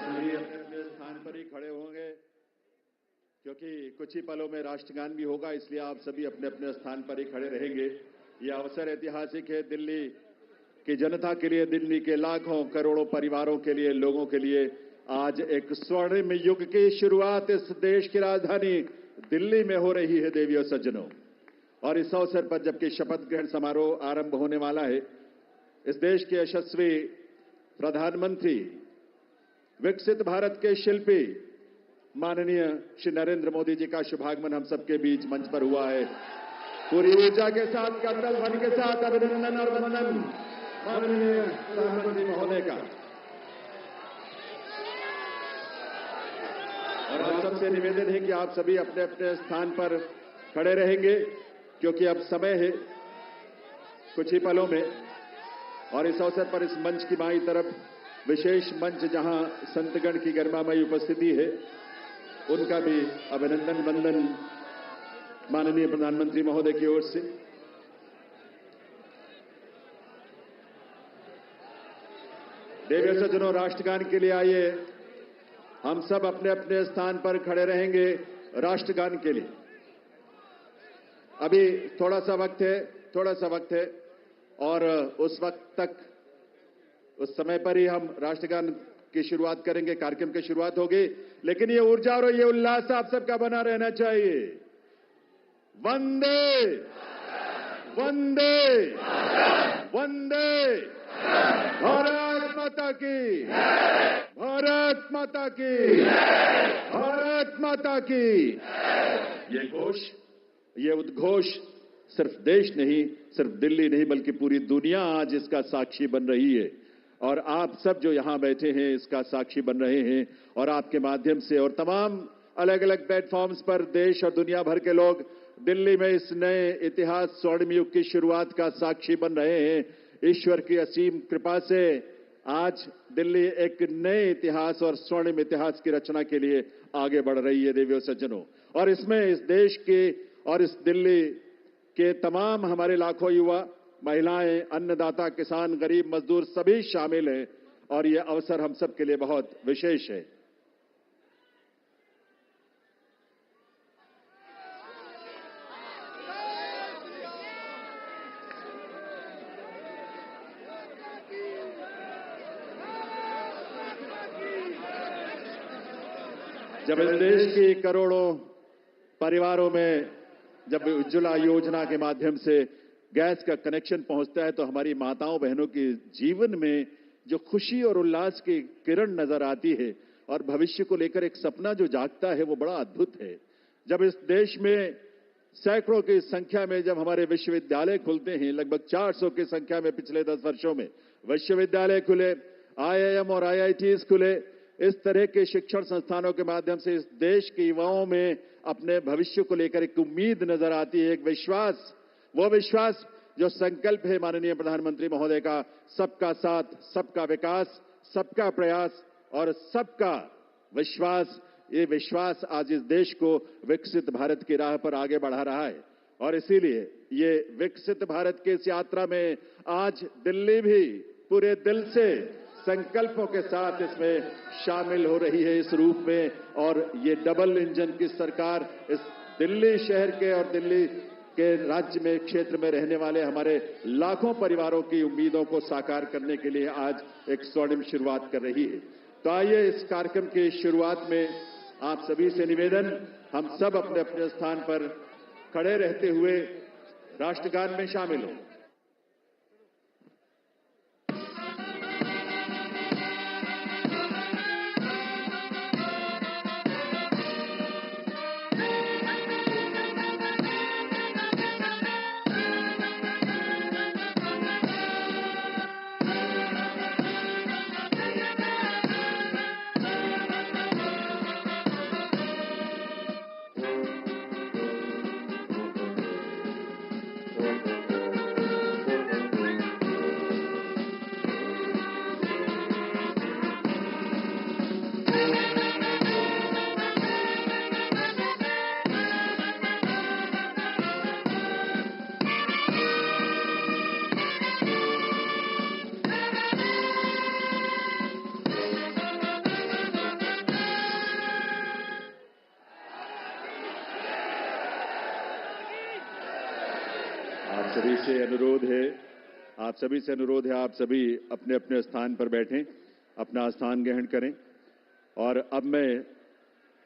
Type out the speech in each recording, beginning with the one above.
सभी अपने अपने स्थान पर ही खड़े होंगे क्योंकि कुछ ही पलों में राष्ट्रगान भी होगा, इसलिए आप सभी अपने अपने स्थान पर ही खड़े रहेंगे। यह अवसर ऐतिहासिक है दिल्ली की जनता के लिए, दिल्ली के लाखों करोड़ों परिवारों के लिए, लोगों के लिए। आज एक स्वर्णिम युग की शुरुआत इस देश की राजधानी दिल्ली में हो रही है देवियों सज्जनों। और इस अवसर पर जबकि शपथ ग्रहण समारोह आरंभ होने वाला है, इस देश के यशस्वी प्रधानमंत्री, विकसित भारत के शिल्पी माननीय श्री नरेंद्र मोदी जी का शुभागमन हम सबके बीच मंच पर हुआ है। पूरी ऊर्जा के साथ, करतल ध्वनि के साथ अभिनंदन और वंदन माननीय प्रधानमंत्री महोदय का। और आप सबसे निवेदन है कि आप सभी अपने अपने स्थान पर खड़े रहेंगे क्योंकि अब समय है कुछ ही पलों में। और इस अवसर पर इस मंच की बाईं तरफ विशेष मंच जहां संतगण की गरिमामयी उपस्थिति है, उनका भी अभिनंदन वंदन माननीय प्रधानमंत्री महोदय की ओर से। देवियों सज्जनों, राष्ट्रगान के लिए आइए, हम सब अपने अपने स्थान पर खड़े रहेंगे राष्ट्रगान के लिए। अभी थोड़ा सा वक्त है और उस वक्त तक, उस समय पर ही हम राष्ट्रगान की शुरुआत करेंगे, कार्यक्रम की शुरुआत होगी। लेकिन ये ऊर्जा और ये उल्लास आप सबका बना रहना चाहिए। वंदे वंदे वंदे, भारत माता की, भारत माता की, भारत माता की। ये घोष, ये उद्घोष सिर्फ देश नहीं, सिर्फ दिल्ली नहीं, बल्कि पूरी दुनिया आज इसका साक्षी बन रही है। और आप सब जो यहां बैठे हैं इसका साक्षी बन रहे हैं। और आपके माध्यम से और तमाम अलग अलग प्लेटफॉर्म्स पर देश और दुनिया भर के लोग दिल्ली में इस नए इतिहास, स्वर्णिम युग की शुरुआत का साक्षी बन रहे हैं। ईश्वर की असीम कृपा से आज दिल्ली एक नए इतिहास और स्वर्णिम इतिहास की रचना के लिए आगे बढ़ रही है देवियों सज्जनों। और इसमें इस देश के और इस दिल्ली के तमाम हमारे लाखों युवा, महिलाएं, अन्नदाता, किसान, गरीब, मजदूर सभी शामिल हैं। और यह अवसर हम सब के लिए बहुत विशेष है। जब इस देश की करोड़ों परिवारों में जब उज्ज्वला योजना के माध्यम से गैस का कनेक्शन पहुंचता है तो हमारी माताओं बहनों के जीवन में जो खुशी और उल्लास की किरण नजर आती है और भविष्य को लेकर एक सपना जो जागता है, वो बड़ा अद्भुत है। जब इस देश में सैकड़ों की संख्या में जब हमारे विश्वविद्यालय खुलते हैं, लगभग 400 की संख्या में पिछले 10 वर्षों में विश्वविद्यालय खुले, IIM और IITs खुले, इस तरह के शिक्षण संस्थानों के माध्यम से इस देश के युवाओं में अपने भविष्य को लेकर एक उम्मीद नजर आती है, एक विश्वास। वो विश्वास जो संकल्प है माननीय प्रधानमंत्री महोदय का, सबका साथ, सबका विकास, सबका प्रयास और सबका विश्वास। ये विश्वास आज इस देश को विकसित भारत की राह पर आगे बढ़ा रहा है। और इसीलिए ये विकसित भारत की इस यात्रा में आज दिल्ली भी पूरे दिल से संकल्पों के साथ इसमें शामिल हो रही है इस रूप में। और ये डबल इंजन की सरकार इस दिल्ली शहर के और दिल्ली के राज्य में, क्षेत्र में रहने वाले हमारे लाखों परिवारों की उम्मीदों को साकार करने के लिए आज एक स्वर्णिम शुरुआत कर रही है। तो आइए इस कार्यक्रम की शुरुआत में आप सभी से निवेदन, हम सब अपने अपने स्थान पर खड़े रहते हुए राष्ट्रगान में शामिल हों। आप सभी से अनुरोध है आप सभी अपने अपने स्थान पर बैठें, अपना स्थान ग्रहण करें। और अब मैं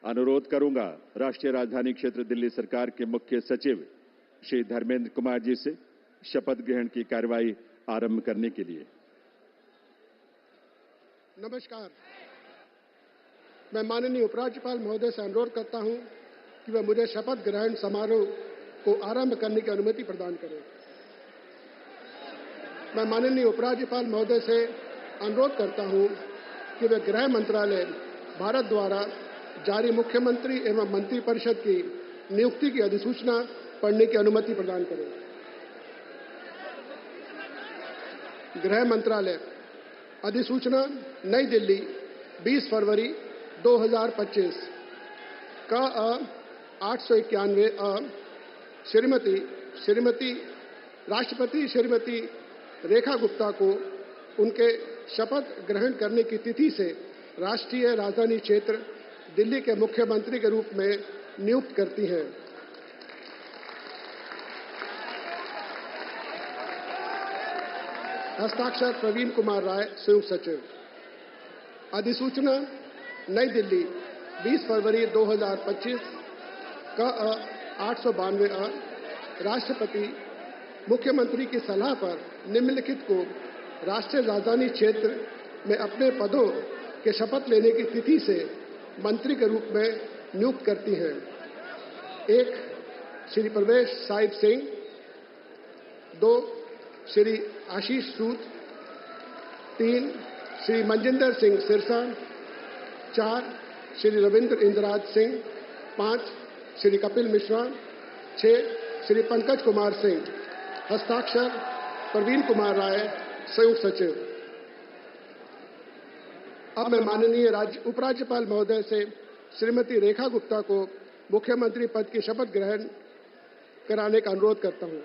अनुरोध करूंगा राष्ट्रीय राजधानी क्षेत्र दिल्ली सरकार के मुख्य सचिव श्री धर्मेंद्र कुमार जी से शपथ ग्रहण की कार्यवाही आरंभ करने के लिए। नमस्कार। मैं माननीय उपराज्यपाल महोदय से अनुरोध करता हूं कि वह मुझे शपथ ग्रहण समारोह को आरंभ करने की अनुमति प्रदान करें। मैं माननीय उपराज्यपाल महोदय से अनुरोध करता हूं कि वे गृह मंत्रालय भारत द्वारा जारी मुख्यमंत्री एवं मंत्रिपरिषद की नियुक्ति की अधिसूचना पढ़ने की अनुमति प्रदान करें। गृह मंत्रालय अधिसूचना नई दिल्ली 20 फरवरी 2025 का 891 श्रीमती राष्ट्रपति श्रीमती रेखा गुप्ता को उनके शपथ ग्रहण करने की तिथि से राष्ट्रीय राजधानी क्षेत्र दिल्ली के मुख्यमंत्री के रूप में नियुक्त करती हैं। हस्ताक्षर प्रवीण कुमार राय, संयुक्त सचिव। अधिसूचना नई दिल्ली 20 फरवरी 2025 का 892 राष्ट्रपति मुख्यमंत्री की सलाह पर निम्नलिखित को राष्ट्रीय राजधानी क्षेत्र में अपने पदों के शपथ लेने की तिथि से मंत्री के रूप में नियुक्त करती हैं। 1 श्री प्रवेश साहिब सिंह, 2 श्री आशीष सूद, 3 श्री मनजिंदर सिंह सिरसा, 4 श्री रविंद्र इंद्रराज सिंह, 5 श्री कपिल मिश्रा, 6 श्री पंकज कुमार सिंह। हस्ताक्षर प्रवीण कुमार राय, संयुक्त सचिव। अब मैं माननीय उपराज्यपाल महोदय से श्रीमती रेखा गुप्ता को मुख्यमंत्री पद की शपथ ग्रहण कराने का अनुरोध करता हूं।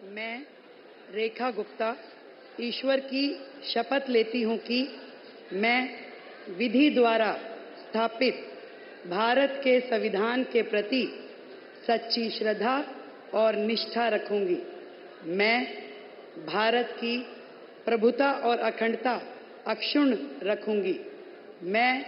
मैं रेखा गुप्ता ईश्वर की शपथ लेती हूं कि मैं विधि द्वारा स्थापित भारत के संविधान के प्रति सच्ची श्रद्धा और निष्ठा रखूंगी। मैं भारत की प्रभुता और अखंडता अक्षुण्ण रखूंगी। मैं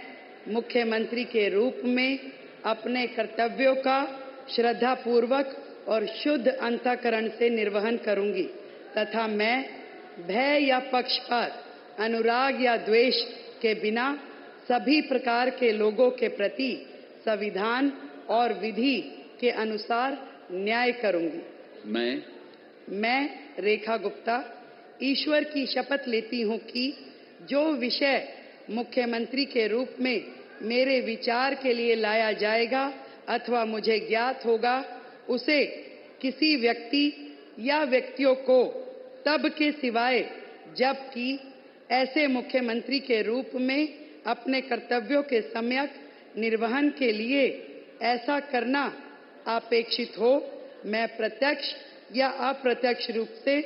मुख्यमंत्री के रूप में अपने कर्तव्यों का श्रद्धापूर्वक और शुद्ध अंतःकरण से निर्वहन करूंगी तथा मैं भय या पक्षपात, अनुराग या द्वेष के बिना सभी प्रकार के लोगों के प्रति संविधान और विधि के अनुसार न्याय करूंगी। मैं रेखा गुप्ता ईश्वर की शपथ लेती हूं कि जो विषय मुख्यमंत्री के रूप में मेरे विचार के लिए लाया जाएगा अथवा मुझे ज्ञात होगा, उसे किसी व्यक्ति या व्यक्तियों को तब के सिवाय जबकि ऐसे मुख्यमंत्री के रूप में अपने कर्तव्यों के सम्यक निर्वहन के लिए ऐसा करना अपेक्षित हो, मैं प्रत्यक्ष या अप्रत्यक्ष रूप से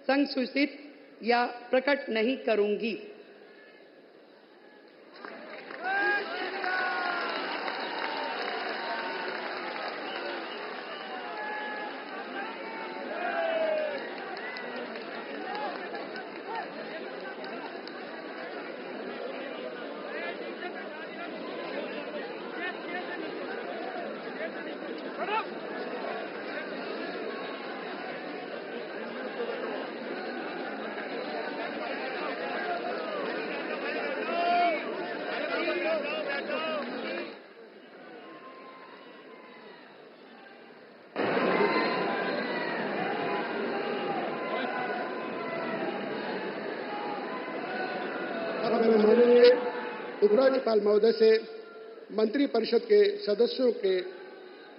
संसूचित या प्रकट नहीं करूंगी। मैं माननीय उपराज्यपाल महोदय से मंत्रिपरिषद के सदस्यों के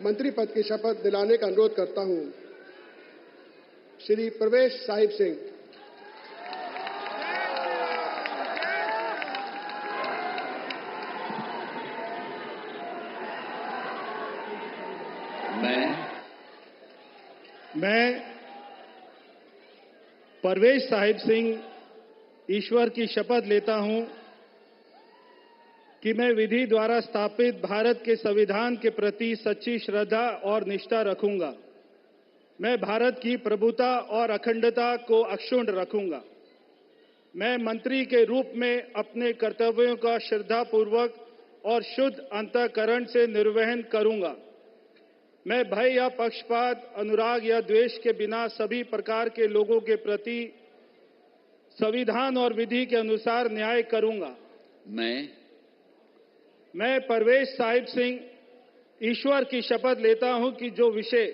मंत्री पद की शपथ दिलाने का अनुरोध करता हूं। श्री प्रवेश साहिब सिंह, मैं परवेज साहिब सिंह ईश्वर की शपथ लेता हूं कि मैं विधि द्वारा स्थापित भारत के संविधान के प्रति सच्ची श्रद्धा और निष्ठा रखूंगा। मैं भारत की प्रभुता और अखंडता को अक्षुण्ण रखूंगा। मैं मंत्री के रूप में अपने कर्तव्यों का श्रद्धापूर्वक और शुद्ध अंतःकरण से निर्वहन करूंगा। मैं भय या पक्षपात, अनुराग या द्वेष के बिना सभी प्रकार के लोगों के प्रति संविधान और विधि के अनुसार न्याय करूंगा। मैं परवेज साहिब सिंह ईश्वर की शपथ लेता हूं कि जो विषय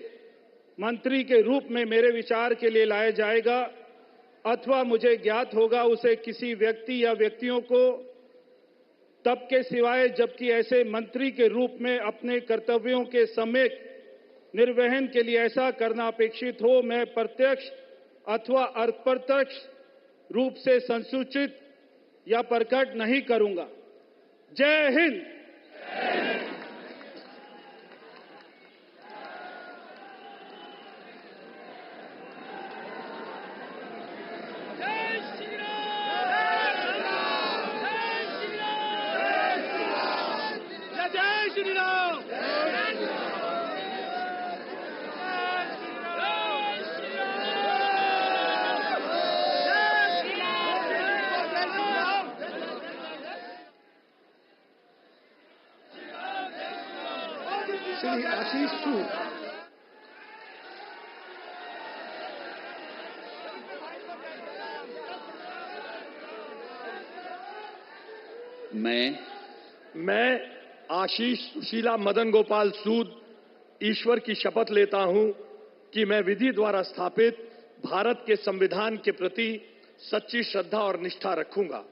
मंत्री के रूप में मेरे विचार के लिए लाया जाएगा अथवा मुझे ज्ञात होगा, उसे किसी व्यक्ति या व्यक्तियों को तब के सिवाय जबकि ऐसे मंत्री के रूप में अपने कर्तव्यों के सम्यक निर्वहन के लिए ऐसा करना अपेक्षित हो, मैं प्रत्यक्ष अथवा अप्रत्यक्ष रूप से संसूचित या प्रकट नहीं करूंगा। जय हिंद। श्री आशीष सूद। मैं आशीष सुशीला मदन गोपाल सूद ईश्वर की शपथ लेता हूं कि मैं विधि द्वारा स्थापित भारत के संविधान के प्रति सच्ची श्रद्धा और निष्ठा रखूंगा।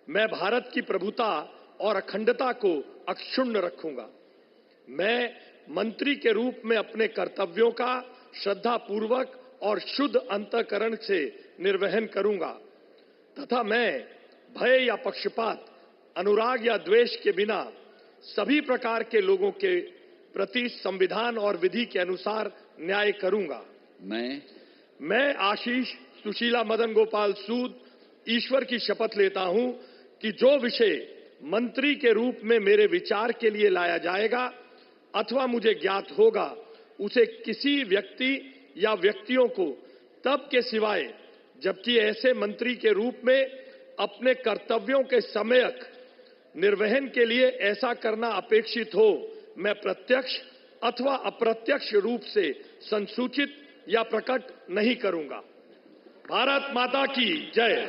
मैं भारत की प्रभुता और अखंडता को अक्षुण्ण रखूंगा। मैं मंत्री के रूप में अपने कर्तव्यों का श्रद्धापूर्वक और शुद्ध अंतःकरण से निर्वहन करूंगा तथा मैं भय या पक्षपात, अनुराग या द्वेष के बिना सभी प्रकार के लोगों के प्रति संविधान और विधि के अनुसार न्याय करूंगा। मैं आशीष सुशीला मदन गोपाल सूद ईश्वर की शपथ लेता हूं कि जो विषय मंत्री के रूप में मेरे विचार के लिए लाया जाएगा अथवा मुझे ज्ञात होगा, उसे किसी व्यक्ति या व्यक्तियों को तब के सिवाय जबकि ऐसे मंत्री के रूप में अपने कर्तव्यों के सम्यक निर्वहन के लिए ऐसा करना अपेक्षित हो, मैं प्रत्यक्ष अथवा अप्रत्यक्ष रूप से संसूचित या प्रकट नहीं करूंगा। भारत माता की जय।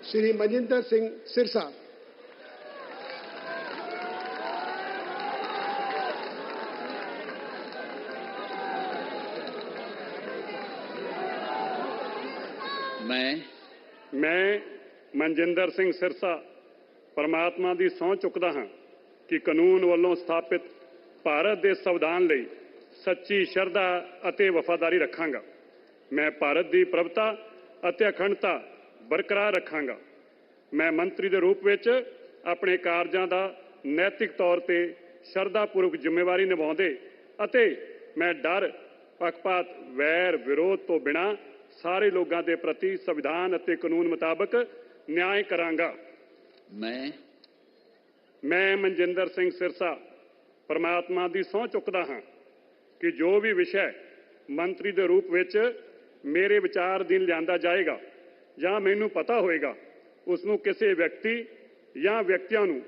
श्री मनजिंदर सिंह सिरसा। मैं मनजिंदर सिंह सिरसा परमात्मा ਦੀ ਸਹੁੰ ਚੁੱਕਦਾ ਹਾਂ ਕਿ ਕਾਨੂੰਨ ਵੱਲੋਂ ਸਥਾਪਿਤ ਭਾਰਤ ਦੇ ਸੰਵਿਧਾਨ ਲਈ ਸੱਚੀ ਸ਼ਰਧਾ ਅਤੇ ਵਫਾਦਾਰੀ ਰੱਖਾਂਗਾ। ਮੈਂ ਭਾਰਤ ਦੀ ਪ੍ਰਭੁਤਾ ਅਤੇ ਅਖੰਡਤਾ ਬਰਕਰਾਰ ਰੱਖਾਂਗਾ। ਮੈਂ ਮੰਤਰੀ ਦੇ ਰੂਪ ਵਿੱਚ ਆਪਣੇ ਕਾਰਜਾਂ ਦਾ ਨੈਤਿਕ ਤੌਰ ਤੇ ਸ਼ਰਧਾਪੂਰਵਕ ਜ਼ਿੰਮੇਵਾਰੀ ਨਿਭਾਉਂਦੇ ਅਤੇ ਮੈਂ ਡਰ, ਪੱਖਪਾਤ, ਵੈਰ, ਵਿਰੋਧ ਤੋਂ ਬਿਨਾਂ ਸਾਰੇ ਲੋਕਾਂ ਦੇ ਪ੍ਰਤੀ ਸੰਵਿਧਾਨ ਅਤੇ ਕਾਨੂੰਨ ਮੁਤਾਬਕ ਨਿਆਂ ਕਰਾਂਗਾ। ਮੈਂ ਮਨਜਿੰਦਰ ਸਿੰਘ ਸਿਰਸਾ ਪਰਮਾਤਮਾ ਦੀ ਸਹੁੰ ਚੁੱਕਦਾ ਹਾਂ ਕਿ ਜੋ ਵੀ ਵਿਸ਼ਾ ਮੰਤਰੀ ਦੇ ਰੂਪ ਵਿੱਚ ਮੇਰੇ ਵਿਚਾਰ ਅਧੀਨ ਲਿਆਂਦਾ ਜਾਏਗਾ ਜਾਂ ਮੈਨੂੰ ਪਤਾ ਹੋਏਗਾ, ਉਸ ਨੂੰ ਕਿਸੇ ਵਿਅਕਤੀ ਜਾਂ ਵਿਅਕਤੀਆਂ ਨੂੰ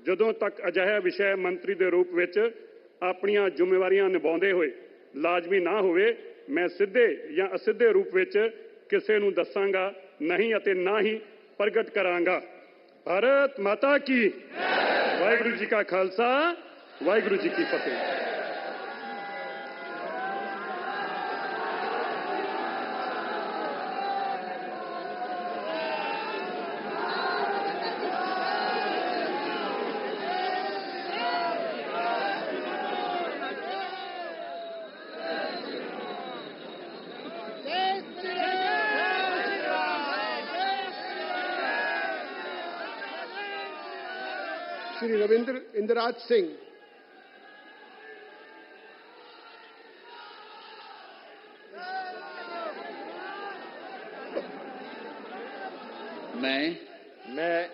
ਜਦੋਂ ਤੱਕ ਅਜਿਹਾ ਵਿਸ਼ਾ ਮੰਤਰੀ ਦੇ ਰੂਪ ਵਿੱਚ ਆਪਣੀਆਂ ਜ਼ਿੰਮੇਵਾਰੀਆਂ ਨਿਭਾਉਂਦੇ ਹੋਏ ਲਾਜ਼ਮੀ ਨਾ ਹੋਵੇ, ਮੈਂ ਸਿੱਧੇ ਜਾਂ ਅਸਿੱਧੇ ਰੂਪ ਵਿੱਚ ਕਿਸੇ ਨੂੰ ਦੱਸਾਂਗਾ ਨਹੀਂ ਅਤੇ ਨਾ ਹੀ ਪ੍ਰਗਟ ਕਰਾਂਗਾ। भारत माता की वाहिगुरु जी का खालसा वाहिगुरु जी की फतेह। श्री रविंद्र इंदिराज सिंह। मैं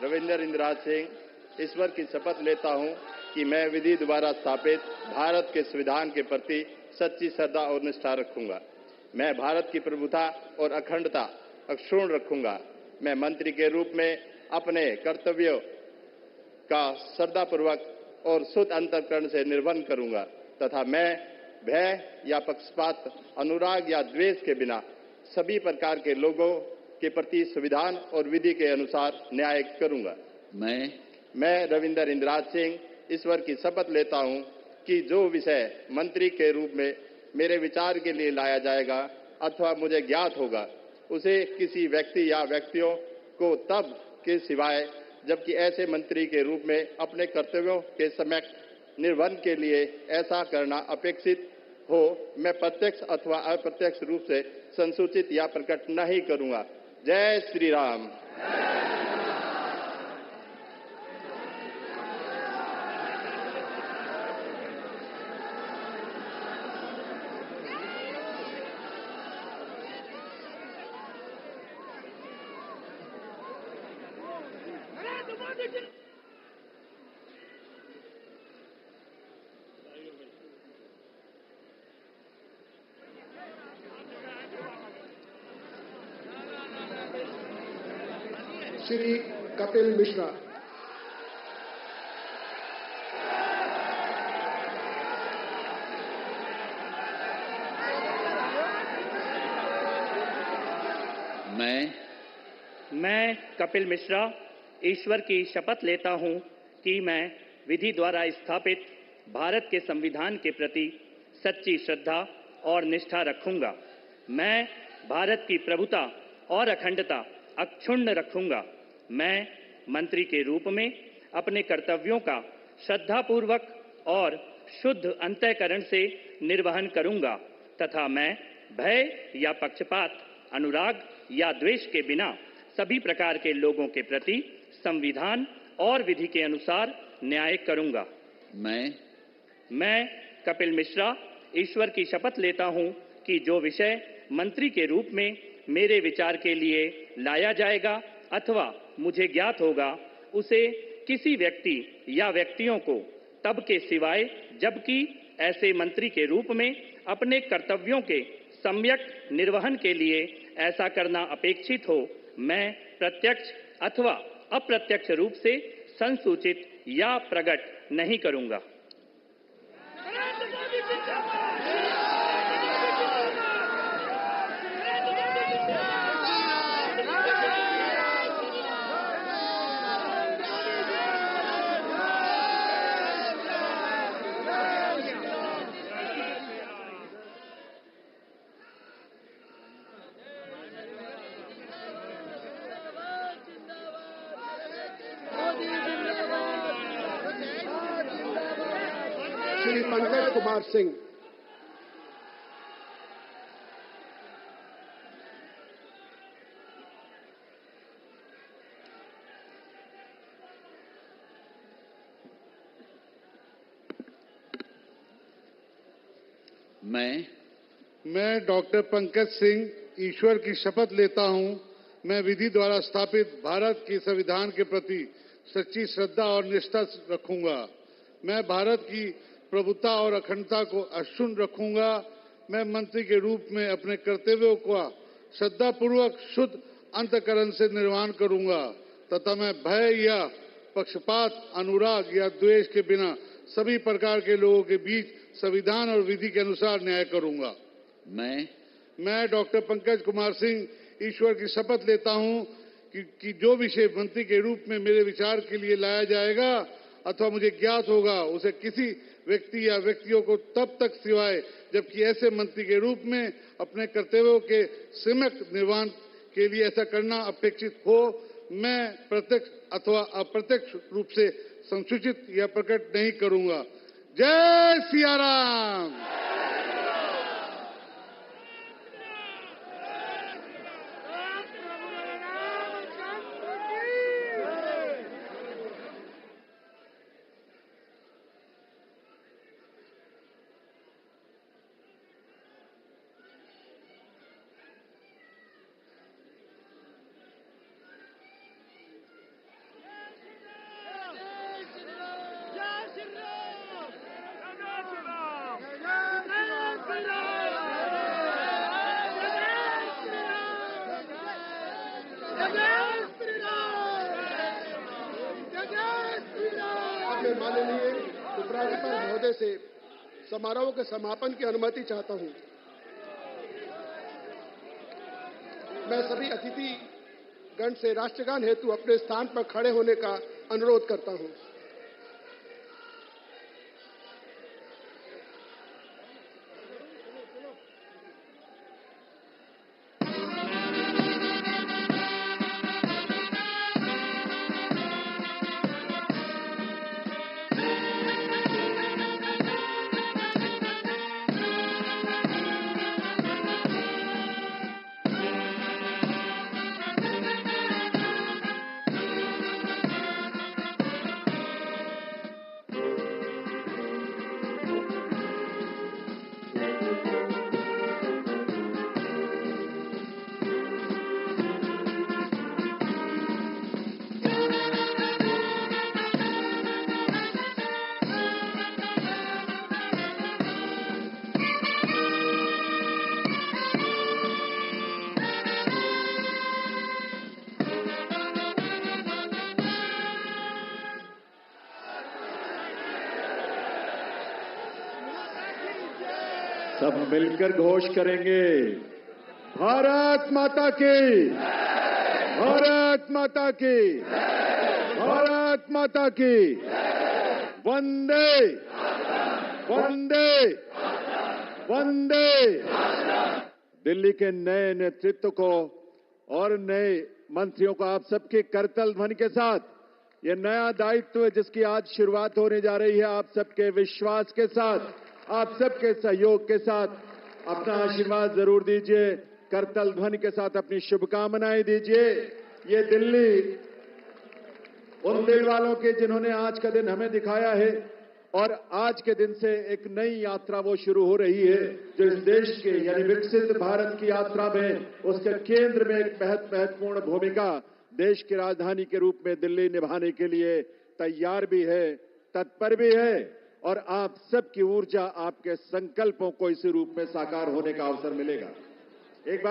रविंद्र इंदिराज सिंह ईश्वर की शपथ लेता हूं कि मैं विधि द्वारा स्थापित भारत के संविधान के प्रति सच्ची श्रद्धा और निष्ठा रखूंगा। मैं भारत की प्रभुता और अखंडता अक्षुण्ण रखूंगा। मैं मंत्री के रूप में अपने कर्तव्यों का श्रद्धापूर्वक और शुद्ध अंतःकरण से निर्वहन करूंगा तथा मैं भय या पक्षपात, अनुराग या द्वेष के बिना सभी प्रकार के लोगों के प्रति संविधान और विधि के अनुसार न्याय करूंगा। मैं रविंद्र इंदिराज सिंह ईश्वर की शपथ लेता हूं कि जो विषय मंत्री के रूप में मेरे विचार के लिए लाया जाएगा अथवा मुझे ज्ञात होगा, उसे किसी व्यक्ति या व्यक्तियों को तब के सिवाय जबकि ऐसे मंत्री के रूप में अपने कर्तव्यों के सम्यक निर्वहन के लिए ऐसा करना अपेक्षित हो, मैं प्रत्यक्ष अथवा अप्रत्यक्ष रूप से संसूचित या प्रकट नहीं करूंगा। जय श्री राम। श्री कपिल मिश्रा। मैं कपिल मिश्रा ईश्वर की शपथ लेता हूं कि मैं विधि द्वारा स्थापित भारत के संविधान के प्रति सच्ची श्रद्धा और निष्ठा रखूंगा। मैं भारत की प्रभुता और अखंडता अक्षुण्ण रखूंगा। मैं मंत्री के रूप में अपने कर्तव्यों का श्रद्धापूर्वक और शुद्ध अंतःकरण से निर्वहन करूंगा तथा मैं भय या पक्षपात, अनुराग या द्वेष के बिना सभी प्रकार के लोगों के प्रति संविधान और विधि के अनुसार न्याय करूंगा। मैं कपिल मिश्रा ईश्वर की शपथ लेता हूं कि जो विषय मंत्री के रूप में मेरे विचार के लिए लाया जाएगा अथवा मुझे ज्ञात होगा, उसे किसी व्यक्ति या व्यक्तियों को तब के सिवाय जबकि ऐसे मंत्री के रूप में अपने कर्तव्यों के सम्यक निर्वहन के लिए ऐसा करना अपेक्षित हो, मैं प्रत्यक्ष अथवा अप्रत्यक्ष रूप से संसूचित या प्रकट नहीं करूंगा। श्री पंकज कुमार सिंह। मैं डॉक्टर पंकज सिंह ईश्वर की शपथ लेता हूं, मैं विधि द्वारा स्थापित भारत के संविधान के प्रति सच्ची श्रद्धा और निष्ठा रखूंगा। मैं भारत की प्रभुता और अखंडता को अक्षुण्ण रखूंगा। मैं मंत्री के रूप में अपने कर्तव्यों का श्रद्धापूर्वक शुद्ध अंतःकरण से निर्वहन करूंगा तथा मैं भय या पक्षपात, अनुराग या द्वेष के बिना सभी प्रकार के लोगों के बीच संविधान और विधि के अनुसार न्याय करूंगा। मैं डॉक्टर पंकज कुमार सिंह ईश्वर की शपथ लेता हूं कि जो विषय मंत्री के रूप में मेरे विचार के लिए लाया जाएगा अथवा मुझे ज्ञात होगा उसे किसी व्यक्ति या व्यक्तियों को तब तक सिवाय जबकि ऐसे मंत्री के रूप में अपने कर्तव्यों के सम्यक निर्वहन के लिए ऐसा करना अपेक्षित हो मैं प्रत्यक्ष अथवा अप्रत्यक्ष रूप से संसूचित या प्रकट नहीं करूंगा। जय सिया राम। माननीय उपराज्यपाल महोदय से समारोह के समापन की अनुमति चाहता हूं। मैं सभी अतिथि गण से राष्ट्रगान हेतु अपने स्थान पर खड़े होने का अनुरोध करता हूं। सब मिलकर घोष करेंगे, भारत माता की, भारत माता की, भारत माता की, वंदे वंदे वंदे। दिल्ली के नए नेतृत्व को और नए मंत्रियों को आप सबके करतल ध्वनि के साथ ये नया दायित्व जिसकी आज शुरुआत होने जा रही है, आप सबके विश्वास के साथ, आप सबके सहयोग के साथ अपना आशीर्वाद जरूर दीजिए। करतल ध्वनि के साथ अपनी शुभकामनाएं दीजिए। ये दिल्ली उन दिल वालों के जिन्होंने आज का दिन हमें दिखाया है और आज के दिन से एक नई यात्रा वो शुरू हो रही है जो इस देश के यानी विकसित भारत की यात्रा में उसके केंद्र में एक महत्वपूर्ण भूमिका देश की राजधानी के रूप में दिल्ली निभाने के लिए तैयार भी है, तत्पर भी है और आप सबकी ऊर्जा, आपके संकल्पों को इसी रूप में साकार होने का अवसर मिलेगा। एक बार